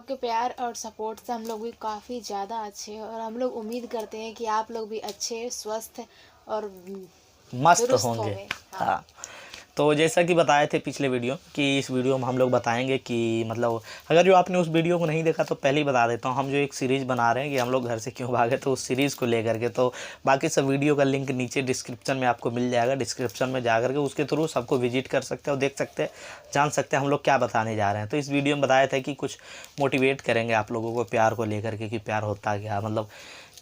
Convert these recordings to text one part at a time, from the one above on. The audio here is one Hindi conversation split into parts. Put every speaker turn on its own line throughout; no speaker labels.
के प्यार और सपोर्ट से हम लोग भी काफ़ी ज़्यादा अच्छे हैं और हम लोग उम्मीद करते हैं कि आप लोग भी अच्छे, स्वस्थ और
मस्त
दुरुस्त
होंगे।
होंगे।
हाँ, तो जैसा कि बताए थे पिछले वीडियो कि इस वीडियो में हम लोग बताएंगे कि मतलब अगर जो आपने उस वीडियो को नहीं देखा तो पहले ही बता देता हूँ, हम जो एक सीरीज़ बना रहे हैं कि हम लोग घर से क्यों भागे, तो उस सीरीज़ को लेकर के तो बाकी सब वीडियो का लिंक नीचे डिस्क्रिप्शन में आपको मिल जाएगा। डिस्क्रिप्शन में जा करके उसके थ्रू सबको विजिट कर सकते हो, देख सकते हैं, जान सकते हैं हम लोग क्या बताने जा रहे हैं। तो इस वीडियो में बताया था कि कुछ मोटिवेट करेंगे आप लोगों को प्यार को लेकर के कि प्यार होता क्या, मतलब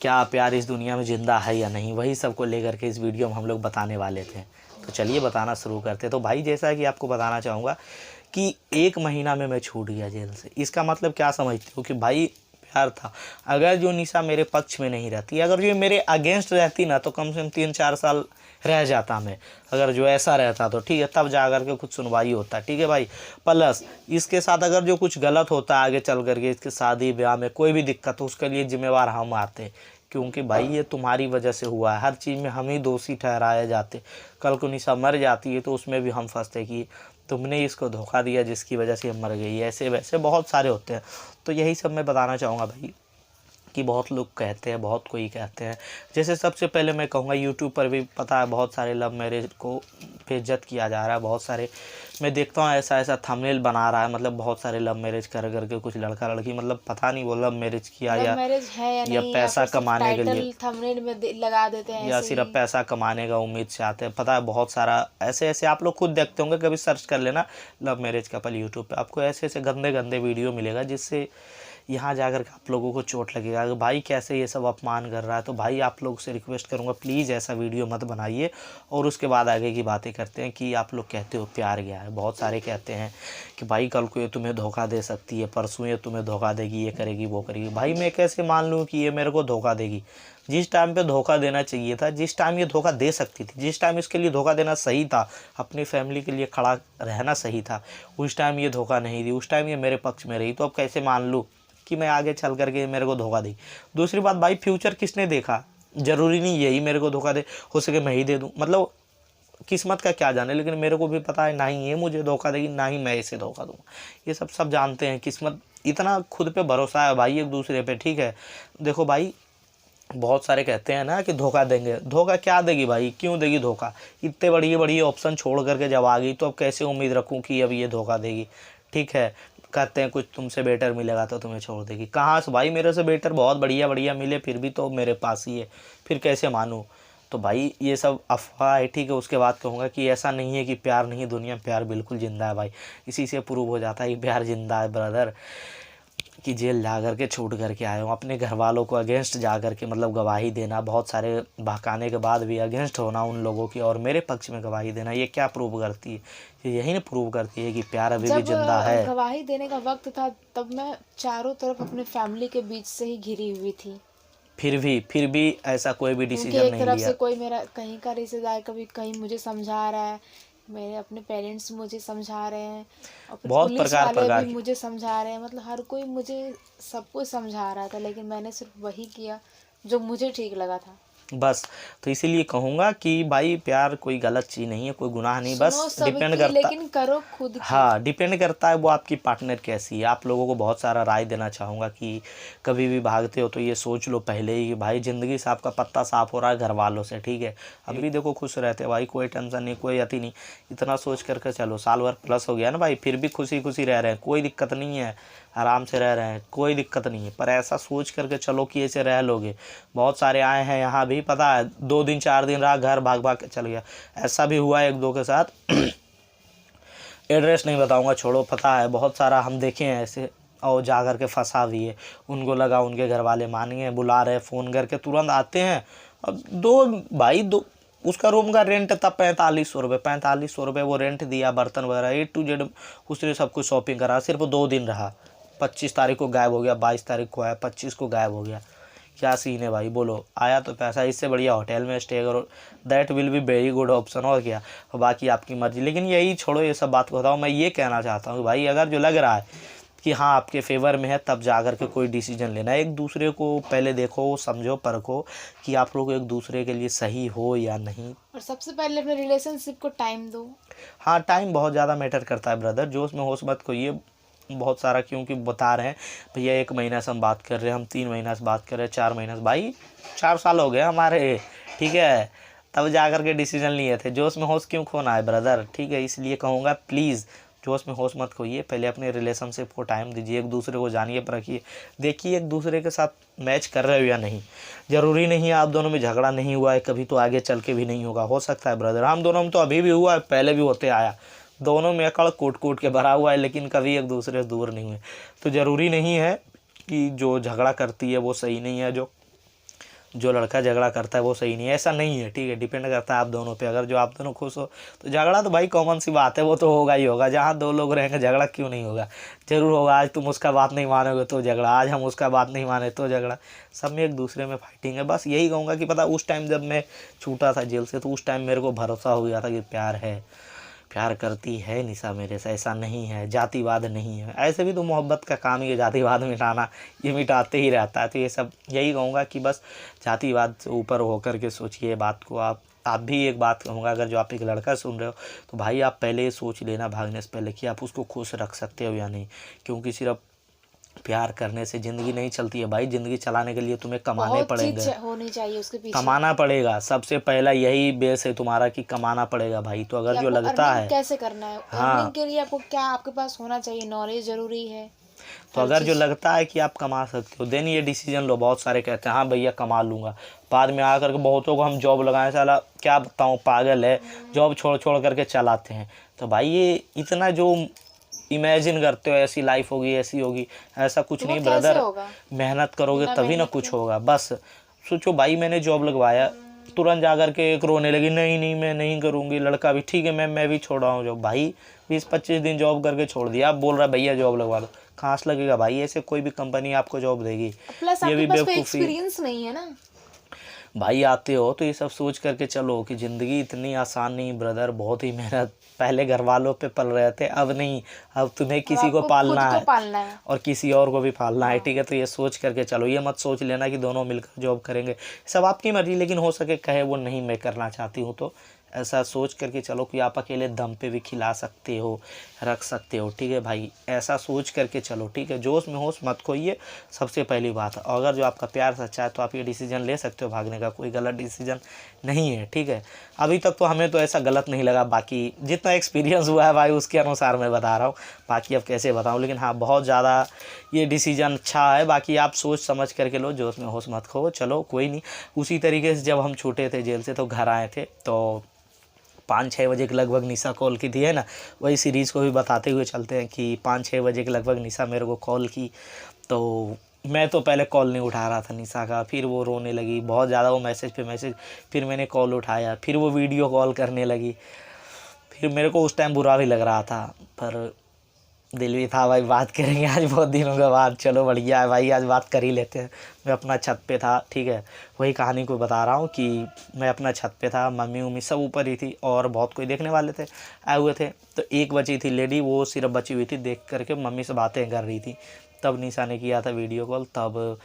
क्या प्यार इस दुनिया में ज़िंदा है या नहीं, वही सब को लेकर के इस वीडियो में हम लोग बताने वाले थे। तो चलिए बताना शुरू करते। तो भाई जैसा कि आपको बताना चाहूँगा कि 1 महीना में मैं छूट गया जेल से। इसका मतलब क्या समझते हो कि भाई प्यार था। अगर जो निशा मेरे पक्ष में नहीं रहती, अगर जो मेरे अगेंस्ट रहती ना, तो कम से कम 3-4 साल रह जाता मैं। अगर जो ऐसा रहता तो ठीक है, तब जा कर के कुछ सुनवाई होता, ठीक है भाई। प्लस इसके साथ अगर जो कुछ गलत होता आगे चल करके, इसके शादी ब्याह में कोई भी दिक्कत हो, उसके लिए जिम्मेवार हम आते, क्योंकि भाई ये तुम्हारी वजह से हुआ है। हर चीज़ में हम ही दोषी ठहराए जाते। कल को निशा मर जाती है तो उसमें भी हम फंसते कि तुमने इसको धोखा दिया जिसकी वजह से मर गई। ऐसे वैसे बहुत सारे होते हैं। तो यही सब मैं बताना चाहूँगा भाई कि बहुत लोग कहते हैं, बहुत कोई कहते हैं। जैसे सबसे पहले मैं कहूँगा यूट्यूब पर भी पता है बहुत सारे लव मैरिज को बेइज्जत किया जा रहा है। बहुत सारे मैं देखता हूँ ऐसा ऐसा थंबनेल बना रहा है, मतलब बहुत सारे लव मैरिज कर करके कुछ लड़का लड़की, मतलब पता नहीं वो लव मैरिज किया
लव मैरिज है या
या
नहीं, या
पैसा
फिर सिर्फ
कमाने के लिए,
टाइटल थंबनेल में लगा देते हैं
या
ऐसे
सिर्फ
ही।
पैसा कमाने का उम्मीद से आते हैं। पता है बहुत सारा ऐसे ऐसे आप लोग खुद देखते होंगे, कभी सर्च कर लेना लव मैरिज कपल यूट्यूब पे, आपको ऐसे ऐसे गंदे गंदे वीडियो मिलेगा जिससे यहाँ जाकर के आप लोगों को चोट लगेगा कि भाई कैसे ये सब अपमान कर रहा है। तो भाई आप लोग से रिक्वेस्ट करूँगा प्लीज़ ऐसा वीडियो मत बनाइए। और उसके बाद आगे की बातें करते हैं कि आप लोग कहते हो प्यार गया है। बहुत सारे कहते हैं कि भाई कल को ये तुम्हें धोखा दे सकती है, परसों ये तुम्हें धोखा देगी, ये करेगी वो करेगी। भाई मैं कैसे मान लूँ कि ये मेरे को धोखा देगी? जिस टाइम पे धोखा देना चाहिए था, जिस टाइम ये धोखा दे सकती थी, जिस टाइम इसके लिए धोखा देना सही था, अपनी फैमिली के लिए खड़ा रहना सही था, उस टाइम ये धोखा नहीं दी, उस टाइम ये मेरे पक्ष में रही। तो अब कैसे मान लूँ कि मैं आगे चल करके मेरे को धोखा दी? दूसरी बात भाई फ्यूचर किसने देखा? ज़रूरी नहीं यही मेरे को धोखा दे, हो सके मैं ही दे दूँ। मतलब किस्मत का क्या जाने, लेकिन मेरे को भी पता है ना ही ये मुझे धोखा देगी ना ही मैं इसे धोखा दूँगा। ये सब जानते हैं। किस्मत, इतना खुद पे भरोसा है भाई एक दूसरे पे, ठीक है। देखो भाई बहुत सारे कहते हैं ना कि धोखा देंगे, धोखा क्या देगी भाई, क्यों देगी धोखा? इतने बड़ी बड़ी ऑप्शन छोड़ करके जब आ गई तो अब कैसे उम्मीद रखूं कि अब ये धोखा देगी? ठीक है, कहते हैं कुछ तुमसे बेटर मिलेगा तो तुम्हें छोड़ देगी। कहाँ से भाई, मेरे से बेटर बहुत बढ़िया बढ़िया मिले फिर भी तो मेरे पास ही है, फिर कैसे मानूँ? तो भाई ये सब अफवाह है, ठीक है। उसके बाद कहूँगा कि ऐसा नहीं है कि प्यार नहीं, दुनिया में प्यार बिल्कुल ज़िंदा है भाई। इसी से प्रूव हो जाता है कि प्यार ज़िंदा है ब्रदर, कि जेल जा कर के छूट करके आए हूँ। अपने घर वालों को अगेंस्ट जा कर के मतलब गवाही देना, बहुत सारे बहकाने के बाद भी अगेंस्ट होना उन लोगों की, और मेरे पक्ष में गवाही देना, ये क्या प्रूव करती है? ये यही ना प्रूव करती है कि प्यार अभी भी
जब
जिंदा है।
गवाही देने का वक्त था तब मैं चारों तरफ अपने फैमिली के बीच से ही घिरी हुई थी।
फिर भी ऐसा कोई भी
क्योंकि
डिसीजन
एक
नहीं
तरफ
लिया।
से कोई मेरा कहीं का रिश्तेदार कभी कहीं मुझे समझा रहा है, मेरे अपने पेरेंट्स मुझे समझा रहे हैं, और फिर
बहुत
पुलिस
प्रकार
वाले
प्रकार
भी
की
मुझे समझा रहे हैं। मतलब हर कोई मुझे सब कुछ समझा रहा था, लेकिन मैंने सिर्फ वही किया जो मुझे ठीक लगा था।
बस। तो इसीलिए कहूँगा कि भाई प्यार कोई गलत चीज़ नहीं है, कोई गुनाह नहीं,
सुनो
बस डिपेंड
सबकी
करता।
लेकिन करो खुद की।
हाँ, डिपेंड करता है वो आपकी पार्टनर कैसी है। आप लोगों को बहुत सारा राय देना चाहूँगा कि कभी भी भागते हो तो ये सोच लो पहले ही कि भाई ज़िंदगी से आपका पत्ता साफ़ हो रहा है घर वालों से, ठीक है। अभी देखो खुश रहते हैं भाई, कोई टेंशन नहीं, कोई अति नहीं, इतना सोच करके चलो। साल भर प्लस हो गया ना भाई, फिर भी खुशी खुशी रह रहे हैं, कोई दिक्कत नहीं है, आराम से रह रहे हैं, कोई दिक्कत नहीं है। पर ऐसा सोच करके चलो कि ऐसे रह लोगे। बहुत सारे आए हैं यहाँ भी, पता है 2 दिन 4 दिन रहा, घर भाग भाग के चल गया। ऐसा भी हुआ एक दो के साथ। एड्रेस नहीं बताऊंगा, छोड़ो, पता है बहुत सारा हम देखे हैं ऐसे, और जा कर के फंसा भी है। उनको लगा उनके घर वाले मानेंगे, बुला रहे फ़ोन करके, तुरंत आते हैं। अब दो उसका रूम का रेंट था 4500 रुपये, 4500 रुपये वो रेंट दिया, बर्तन वगैरह A to Z उसने सब कुछ शॉपिंग करा। सिर्फ 2 दिन रहा, 25 तारीख को गायब हो गया, 22 तारीख को आया, 25 को गायब हो गया। क्या सीन है भाई बोलो? आया तो पैसा, इससे बढ़िया होटल में स्टे करो, that will be very good option. और क्या, और बाकी आपकी मर्जी। लेकिन यही छोड़ो, ये सब बात को बताओ, मैं ये कहना चाहता हूँ कि भाई अगर जो लग रहा है कि हाँ आपके फेवर में है, तब जा कर के कोई डिसीजन लेना। एक दूसरे को पहले देखो, समझो, परखो कि आप लोग एक दूसरे के लिए सही हो या नहीं।
और सबसे पहले अपने रिलेशनशिप को टाइम दो।
हाँ, टाइम बहुत ज़्यादा मैटर करता है ब्रदर, जोश में होश मत खोइए। बहुत सारा क्योंकि बता रहे हैं भैया 1 महीना से हम बात कर रहे हैं, हम 3 महीना से बात कर रहे हैं, 4 महीना से, भाई 4 साल हो गए हमारे, ठीक है, तब जा कर के डिसीजन लिए थे। जोश में होश क्यों खोना है ब्रदर, ठीक है, इसलिए कहूँगा प्लीज़ जोश में होश मत खोइए, पहले अपने रिलेशनशिप को टाइम दीजिए, एक दूसरे को जानिए परखिए, देखिए एक दूसरे के साथ मैच कर रहे हो या नहीं। ज़रूरी नहीं है आप दोनों में झगड़ा नहीं हुआ है कभी, तो आगे चल के भी नहीं होगा, हो सकता है ब्रदर, हम दोनों में तो अभी भी हुआ है, पहले भी होते आया, दोनों में अकड़ कूट कूट के भरा हुआ है, लेकिन कभी एक दूसरे से दूर नहीं हुए। तो ज़रूरी नहीं है कि जो झगड़ा करती है वो सही नहीं है, जो लड़का झगड़ा करता है वो सही नहीं है, ऐसा नहीं है, ठीक है, डिपेंड करता है आप दोनों पे। अगर जो आप दोनों खुश हो तो झगड़ा तो भाई कॉमन सी बात है, वो तो होगा ही होगा, जहाँ 2 लोग रहेंगे झगड़ा क्यों नहीं होगा, जरूर होगा। आज तुम उसका बात नहीं मानोगे तो झगड़ा, आज हम उसका बात नहीं माने तो झगड़ा, सब में एक दूसरे में फाइटिंग है। बस यही कहूँगा कि पता उस टाइम जब मैं छूटा था जेल से, तो उस टाइम मेरे को भरोसा हो गया था कि प्यार है, प्यार करती है निशा मेरे से, ऐसा नहीं है, जातिवाद नहीं है। ऐसे भी तो मोहब्बत का काम ही है जातिवाद मिटाना, ये मिटाते ही रहता है। तो ये सब यही कहूँगा कि बस जातिवाद से ऊपर होकर के सोचिए बात को। आप भी एक बात कहूँगा, अगर जो आप एक लड़का सुन रहे हो तो भाई आप पहले ये सोच लेना भागने से पहले कि आप उसको खुश रख सकते हो या नहीं, क्योंकि सिर्फ प्यार करने से ज़िंदगी नहीं चलती है भाई, ज़िंदगी चलाने के लिए तुम्हें कमाने
बहुत
पड़ेंगे,
चीज होनी चाहिए उसके पीछे,
कमाना पड़ेगा, सबसे पहला यही बेस है तुम्हारा कि कमाना पड़ेगा भाई। तो
कि
अगर जो
आपको
लगता
अर्निंग
है,
कैसे करना है,
हाँ,
अर्निंग के लिए आपको क्या आपके पास होना चाहिए, नॉलेज जरूरी है,
तो
हर
अगर जो
चीज।
लगता है कि आप कमा सकते हो देन ये डिसीजन लो। बहुत सारे कहते हैं हाँ भैया कमा लूँगा, बाद में आकर के बहुतों को हम जॉब लगाएं, साला क्या बताऊँ पागल है, जॉब छोड़ छोड़ करके चलाते हैं। तो भाई ये इतना जो इमेजिन करते हो ऐसी लाइफ होगी ऐसी होगी, ऐसा कुछ
तो वो
नहीं
कैसे
ब्रदर,
होगा
मेहनत करोगे
बिना
तभी ना
मेहनत
कुछ
के?
होगा। बस सोचो भाई मैंने जॉब लगवाया, तुरंत जा कर के एक रोने लगी, नहीं नहीं मैं नहीं करूँगी, लड़का भी ठीक है मैं भी छोड़ रहा हूँ जॉब। भाई 20-25 दिन जॉब करके छोड़ दिया, आप बोल रहा भैया जॉब लगवा दो, कहाँ से लगेगा भाई, ऐसे कोई भी कंपनी आपको जॉब देगी,
प्लस
ये
आपके
भी
पास कोई
बेवकूफ़ी।
एक्सपीरियंस नहीं है ना।
भाई आते हो तो ये सब सोच करके चलो कि ज़िंदगी इतनी आसान नहीं ब्रदर, बहुत ही मेहनत, पहले घर वालों पे पल रहे थे, अब नहीं, अब तुम्हें
अब
किसी को
आपको खुद
पालना
को
है
पालना है।
और किसी और को भी पालना है,
हाँ।
ठीक है। तो ये सोच करके चलो, ये मत सोच लेना कि दोनों मिलकर जॉब करेंगे, सब आपकी मर्जी, लेकिन हो सके कहे वो नहीं मैं करना चाहती हूँ, तो ऐसा सोच करके चलो कि आप अकेले दम पे भी खिला सकते हो, रख सकते हो, ठीक है भाई, ऐसा सोच करके चलो, ठीक है। जोश में होश मत खोइए, सबसे पहली बात। अगर जो आपका प्यार सच्चा है तो आप ये डिसीजन ले सकते हो, भागने का कोई गलत डिसीजन नहीं है, ठीक है। अभी तक तो हमें तो ऐसा गलत नहीं लगा, बाकी जितना एक्सपीरियंस हुआ है भाई उसके अनुसार मैं बता रहा हूँ, बाकी अब कैसे बताऊँ, लेकिन हाँ बहुत ज़्यादा ये डिसीजन अच्छा है। बाकी आप सोच समझ करके लो, जोश में होश मत खो, चलो कोई नहीं। उसी तरीके से जब हम छूटे थे जेल से तो घर आए थे, तो 5-6 बजे के लगभग निशा कॉल की थी, है ना, वही सीरीज़ को भी बताते हुए चलते हैं कि 5-6 बजे के लगभग निशा मेरे को कॉल की। तो मैं तो पहले कॉल नहीं उठा रहा था निशा का, फिर वो रोने लगी बहुत ज़्यादा, वो मैसेज पे मैसेज, फिर मैंने कॉल उठाया, फिर वो वीडियो कॉल करने लगी, फिर मेरे को उस टाइम बुरा भी लग रहा था, पर दिल भी था भाई बात करेंगे आज बहुत दिनों के बाद, चलो बढ़िया है भाई आज बात कर ही लेते हैं। मैं अपना छत पे था, ठीक है, वही कहानी को बता रहा हूँ कि मैं अपना छत पे था, मम्मी उम्मी सब ऊपर ही थी और बहुत कोई देखने वाले थे आए हुए थे। तो एक बची थी लेडी, वो सिर्फ बची हुई थी, देख करके मम्मी से बातें कर रही थी, तब निशा ने किया था वीडियो कॉल, तब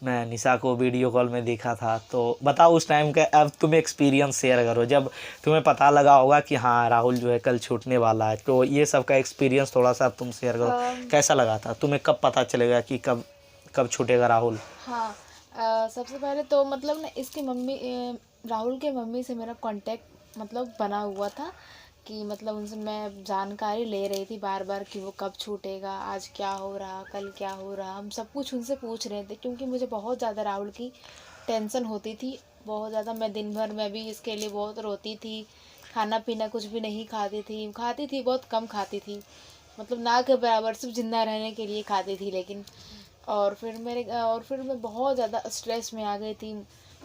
मैं निशा को वीडियो कॉल में देखा था। तो बताओ उस टाइम का, अब तुम एक्सपीरियंस शेयर करो जब तुम्हें पता लगा होगा कि हाँ राहुल जो है कल छूटने वाला है, तो ये सब का एक्सपीरियंस थोड़ा सा अब तुम शेयर करो, कैसा लगा था तुम्हें, कब पता चलेगा कि कब कब छूटेगा राहुल।
हाँ, सबसे पहले तो मतलब ना इसकी मम्मी, राहुल के मम्मी से मेरा कांटेक्ट मतलब बना हुआ था कि मतलब उनसे मैं जानकारी ले रही थी बार बार कि वो कब छूटेगा, आज क्या हो रहा, कल क्या हो रहा, हम सब कुछ उनसे पूछ रहे थे, क्योंकि मुझे बहुत ज़्यादा राहुल की टेंशन होती थी, बहुत ज़्यादा। मैं दिन भर में भी इसके लिए बहुत रोती थी, खाना पीना कुछ भी नहीं खाती थी बहुत कम खाती थी, मतलब ना के बराबर, सिर्फ ज़िंदा रहने के लिए खाती थी। लेकिन और फिर मैं बहुत ज़्यादा स्ट्रेस में आ गई थी,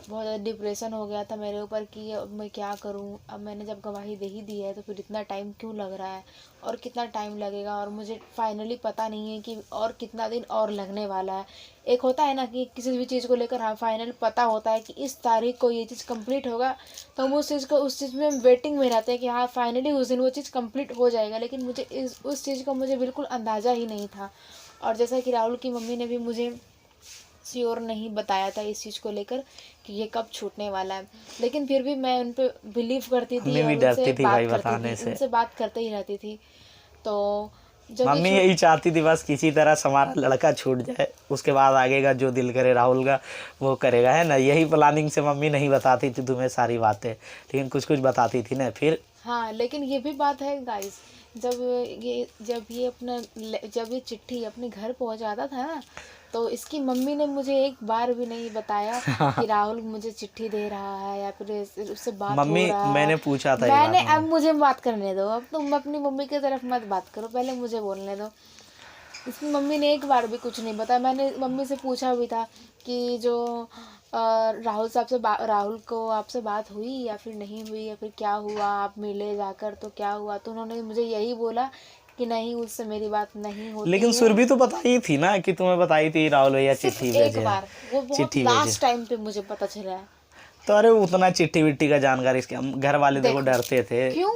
बहुत ज़्यादा डिप्रेशन हो गया था मेरे ऊपर कि अब मैं क्या करूं, अब मैंने जब गवाही दे ही दी है तो फिर इतना टाइम क्यों लग रहा है और कितना टाइम लगेगा, और मुझे फाइनली पता नहीं है कि और कितना दिन और लगने वाला है। एक होता है ना कि किसी भी चीज़ को लेकर हाँ फाइनल पता होता है कि इस तारीख को ये चीज़ कंप्लीट होगा, तो हम उस चीज़ में हम वेटिंग में रहते हैं कि हाँ फाइनली उस दिन वो चीज़ कंप्लीट हो जाएगा। लेकिन मुझे उस चीज़ का मुझे बिल्कुल अंदाज़ा ही नहीं था। और जैसा कि राहुल की मम्मी ने भी मुझे श्योर नहीं बताया था इस चीज़ को लेकर कि ये कब छूटने वाला है, लेकिन फिर भी मैं उन पर बिलीव करती थी
हमें भी
और
डरती थी भाई बताने से।
उनसे बात करते ही रहती थी। तो जब
मम्मी यही चाहती थी बस किसी तरह से हमारा लड़का छूट जाए, उसके बाद आगे का जो दिल करे राहुल का वो करेगा, है ना। यही प्लानिंग से मम्मी नहीं बताती थी तुम्हें सारी बातें, लेकिन कुछ कुछ बताती थी ना फिर।
हाँ, लेकिन ये भी बात है गाइस, जब ये चिट्ठी अपने घर पहुंच जाता था ना, तो इसकी मम्मी ने मुझे एक बार भी नहीं बताया कि राहुल मुझे चिट्ठी दे रहा है या फिर उससे बात हो
मम्मी
रहा है।
मैंने पूछा था ये बात
अब
मम्मी।
मुझे बात करने दो, अब तुम अपनी मम्मी की तरफ मत बात करो, पहले मुझे बोलने दो। इसकी मम्मी ने एक बार भी कुछ नहीं बताया। मैंने मम्मी से पूछा भी था कि जो राहुल को आपसे बात हुई या फिर नहीं हुई, या फिर क्या हुआ, आप मिले जाकर तो क्या हुआ, तो उन्होंने मुझे यही बोला कि नहीं, उससे मेरी बात नहीं होती
लेकिन
है।
सुरभि तो बताई थी ना कि तुम्हें बताई थी राहुल भैया
सिर्फ
चिट्ठी
एक
भेजे हैं।
बार, वो बहुत
चिट्ठी भेजे।
लास्ट टाइम पे मुझे पता चला है।
तो अरे उतना चिट्ठी विट्ठी का जानकारी इसके हम घर वाले देखो डरते थे।
क्यों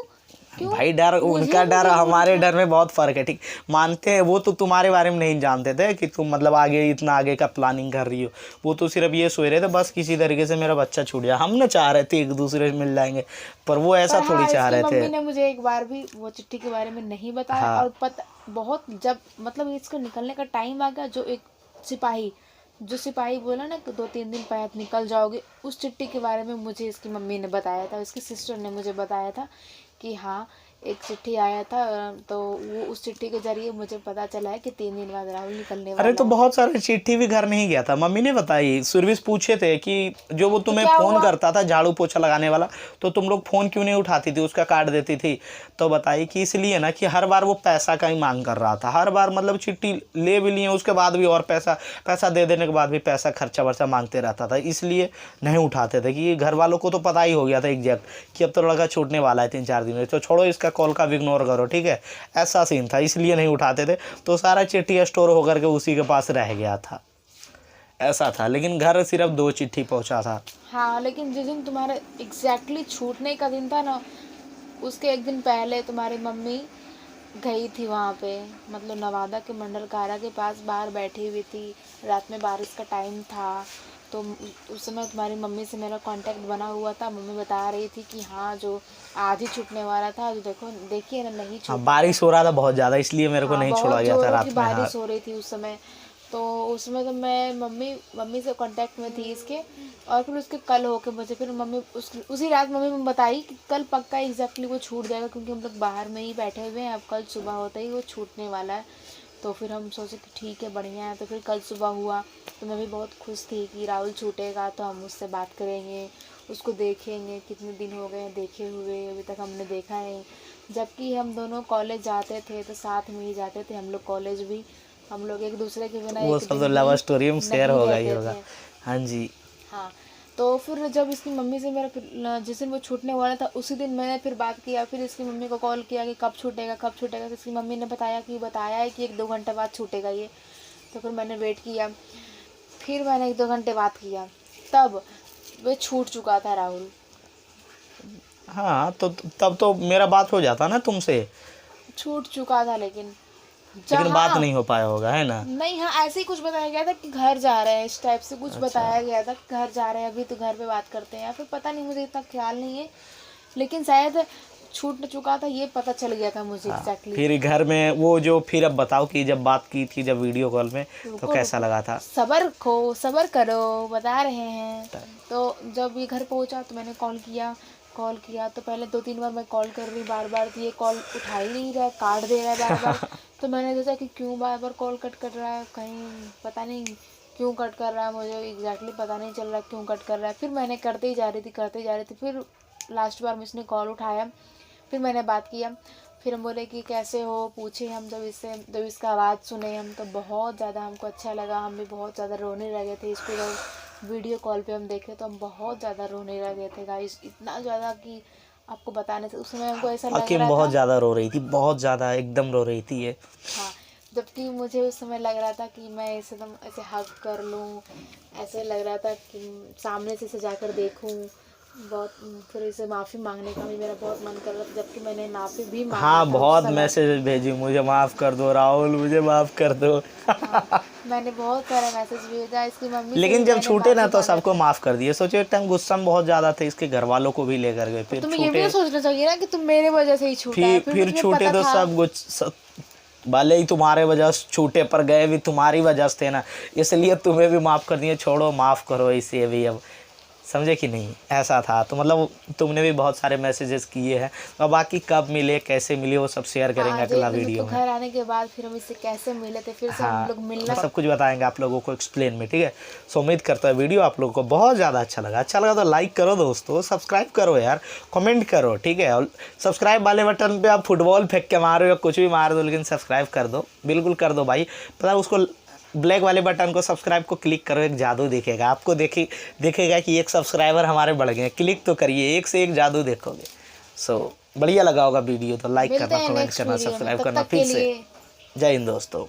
क्यों
भाई डर, उनका डर हमारे डर में बहुत फर्क है, ठीक मानते हैं। वो तो तुम्हारे बारे में नहीं जानते थे कि तुम मतलब आगे इतना आगे का प्लानिंग कर रही हो। वो तो सिर्फ ये सोच रहे थे बस किसी तरीके से मेरा बच्चा छूट जाए। हम ना चाह रहे थे एक दूसरे से मिल जाएंगे, पर वो ऐसा थोड़ी चाह रहे थे।
मम्मी ने मुझे एक बार भी वो चिट्ठी के बारे में नहीं बताया।
हाँ।
और बहुत जब मतलब इसको निकलने का टाइम आ गया, जो सिपाही बोला ना कि 2-3 दिन बाद निकल जाओगे, उस चिट्ठी के बारे में मुझे इसकी मम्मी ने बताया था, इसकी सिस्टर ने मुझे बताया था कि हाँ एक चिट्ठी आया था, तो वो उस चिट्ठी के जरिए मुझे पता चला है कि 3 दिन बाद राहुल निकलने वाला
अरे तो
है।
बहुत सारे चिट्ठी भी घर नहीं गया था, मम्मी ने बताई। सुरभिस पूछे थे कि जो वो तुम्हें फोन करता था झाड़ू पोछा लगाने वाला, तो तुम लोग फोन क्यों नहीं उठाती थी, उसका काट देती थी। तो बताई कि इसलिए ना कि हर बार वो पैसा का ही मांग कर रहा था, हर बार मतलब चिट्ठी ले भी लिए उसके बाद भी और पैसा दे देने के बाद भी पैसा खर्चा वर्चा मांगते रहता था, इसलिए नहीं उठाते थे। कि घर वालों को तो पता ही हो गया था एग्जैक्ट कि अब तो लड़का छूटने वाला है 3-4 दिन में, तो छोड़ो इसका कॉल का इग्नोर करो, ठीक है। ऐसा सीन था, इसलिए नहीं उठाते थे। तो सारा चिट्ठी स्टोर होकर के उसी के पास रह गया था, ऐसा था। लेकिन घर सिर्फ 2 चिट्ठी पहुंचा था।
हाँ, लेकिन जिस दिन तुम्हारा एग्जैक्टली छूटने का दिन था ना, उसके एक दिन पहले तुम्हारी मम्मी गई थी वहाँ पे, मतलब नवादा के मंडल कारा के पास बाहर बैठी हुई थी। रात में बारिश का टाइम था, तो उस समय तुम्हारी मम्मी से मेरा कांटेक्ट बना हुआ था। मम्मी बता रही थी कि हाँ जो आज ही छूटने वाला था, जो देखिए ना नहीं छूटा।
हाँ, बारिश हो रहा था बहुत ज़्यादा, इसलिए मेरे को नहीं छोड़ा गया था रात में।
बारिश हो रही थी उस समय, तो उसमें तो मैं मम्मी से कांटेक्ट में थी इसके। और फिर उसके कल होके मुझे फिर मम्मी उसी रात मम्मी ने बताई कि कल पक्का एग्जैक्टली वो छूट जाएगा, क्योंकि हम लोग बाहर में ही बैठे हुए हैं, अब कल सुबह होते ही वो छूटने वाला है। तो फिर हम सोचे कि ठीक है, बढ़िया है। तो फिर कल सुबह हुआ, तो मैं भी बहुत खुश थी कि राहुल छूटेगा तो हम उससे बात करेंगे, उसको देखेंगे। कितने दिन हो गए देखे हुए, अभी तक हमने देखा नहीं। जबकि हम दोनों कॉलेज जाते थे तो साथ में ही जाते थे हम लोग कॉलेज भी। हम लोग एक दूसरे के बिना
वो सब तो लव स्टोरी में शेयर होगा ही होगा। हाँ जी।
हाँ, तो फिर जब इसकी मम्मी से मेरा जिस दिन वो छूटने वाला था उसी दिन मैंने फिर बात किया। फिर इसकी मम्मी को कॉल किया कि कब छूटेगा कब छूटेगा। तो इसकी मम्मी ने बताया है कि 1-2 घंटे बाद छूटेगा ये। तो फिर मैंने वेट किया, फिर मैंने 1-2 घंटे बात किया, तब वो छूट चुका था राहुल।
हाँ, तो तब तो मेरा बात हो जाता ना तुमसे।
छूट चुका था, लेकिन
बात नहीं हो पाया होगा, है ना।
नहीं, हाँ ऐसे ही कुछ बताया गया था कि घर जा रहे हैं, इस टाइप से कुछ बताया गया था कि घर जा रहे हैं, अभी तो घर पे बात करते हैं, या फिर पता नहीं, मुझे इतना ख्याल नहीं है। लेकिन शायद छूट चुका था ये पता चल गया था मुझे एग्जैक्टली।
फिर घर में वो जो फिर अब बताओ कि जब बात की थी जब वीडियो कॉल में, तो कैसा लगा था।
सबर करो, बता रहे हैं। तो जब ये घर पहुंचा तो मैंने कॉल किया तो पहले 2-3 बार मैं कॉल कर रही बार बार, तो ये कॉल उठा ही नहीं रहा, काट दे रहा है बार बार। तो मैंने सोचा कि क्यों बार बार कॉल कट कर रहा है, कहीं पता नहीं क्यों कट कर रहा है, मुझे एग्जैक्टली पता नहीं चल रहा क्यों कट कर रहा है। फिर मैंने करते ही जा रही थी। फिर लास्ट बार इसने कॉल उठाया, फिर मैंने बात किया। फिर हम बोले कि कैसे हो, पूछे हम। जब इसका आवाज़ सुने हम, तो बहुत ज़्यादा हमको अच्छा लगा। हम भी बहुत ज़्यादा रोने लगे थे इसको जब वीडियो कॉल पे हम देखे, तो हम बहुत ज़्यादा रोने लगे थे गाइस, इतना ज़्यादा कि आपको बताने से। उस समय हमको ऐसा लग रहा था
बहुत ज़्यादा रो रही थी, बहुत ज़्यादा एकदम रो रही थी ये।
हाँ, जबकि मुझे उस समय लग रहा था कि मैं एकदम ऐसे हग कर लूँ, ऐसे लग रहा था कि सामने से सजा कर देखूँ बहुत। फिर इसे माफ़ी मांगने का भी मेरा बहुत मन कर रहा था, जबकि मैंने माफ़ी भी मांगा।
हाँ, बहुत मैसेज भेजी, मुझे माफ़ कर दो राहुल, मुझे माफ़ कर दो।
हाँ, मैंने बहुत सारा मैसेज भेजा इसकी मम्मी।
लेकिन जब छूटे ना तो सबको माफ़ कर दिए। सोचो एक टाइम गुस्सा में बहुत ज़्यादा थे, इसके घर वालों को भी लेकर गए। फिर
तुम्हें ये भी सोचना चाहिए ना कि तुम मेरे वजह से ही छूटा है।
फिर छूटे तो सब भले ही तुम्हारे वजह से छूटे पर गए भी तुम्हारी वजह से थे ना, इसलिए तुम्हें भी माफ़ कर दिए। छोड़ो, माफ़ करो इसे भी अब, समझे कि नहीं, ऐसा था। तो मतलब तुमने भी बहुत सारे मैसेजेस किए हैं, तो बाकी कब मिले कैसे मिले वो सब शेयर करेंगे अगला वीडियो में।
घर आने के बाद फिर हम इससे कैसे मिले थे, फिर से हम लोग मिलना,
सब कुछ बताएंगे आप लोगों को एक्सप्लेन में, ठीक है। सो उम्मीद करता है वीडियो आप लोगों को बहुत ज़्यादा अच्छा लगा तो लाइक करो दोस्तों, सब्सक्राइब करो यार, कमेंट करो, ठीक है। और सब्सक्राइब वाले बटन पे आप फुटबॉल फेंक के मारो या कुछ भी मार दो, लेकिन सब्सक्राइब कर दो, बिल्कुल कर दो भाई। पता है, उसको ब्लैक वाले बटन को सब्सक्राइब को क्लिक करो, एक जादू दिखेगा आपको, देखेगा कि एक सब्सक्राइबर हमारे बढ़ गए। क्लिक तो करिए, एक से एक जादू देखोगे। सो बढ़िया लगा होगा वीडियो तो लाइक करना, कमेंट करना, सब्सक्राइब करना फिर से। जय हिंद दोस्तों।